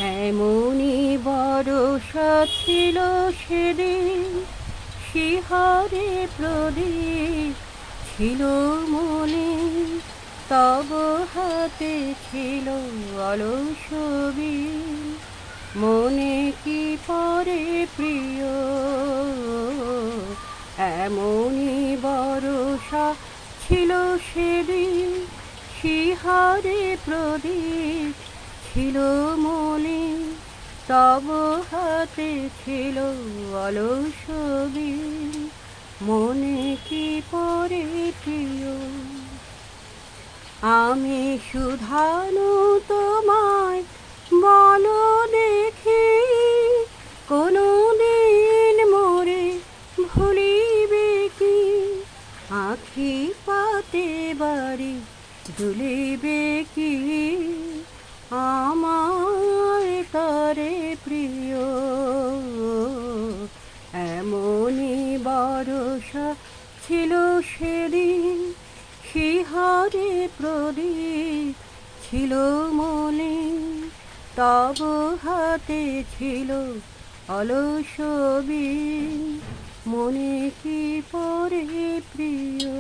এমনই বরষা ছিল সেদিন, শিহরে প্রদীপ ছিল মনে, তব হাতে ছিল অলস বীণ। মনে কি পরে প্রিয়, এমনই বরষা ছিল সেদিন, শিহরে প্রদীপ ছিল মনে, তব হাতে ছিল অলস বীণ। মনে কি পরে প্রিয়, আমি শুধানু তোমায় বলো দেখি, কোনো দিন মোরে ভুলিবে কি? আখি পাতে বাড়ি দুলিবে কি আমার তরে প্রিয়? এমনই বরষা ছিল সেদিন, শিহরে প্রদীপ ছিল মনে, তব হাতে ছিল অলস বীণ। মনে কি পরে প্রিয়।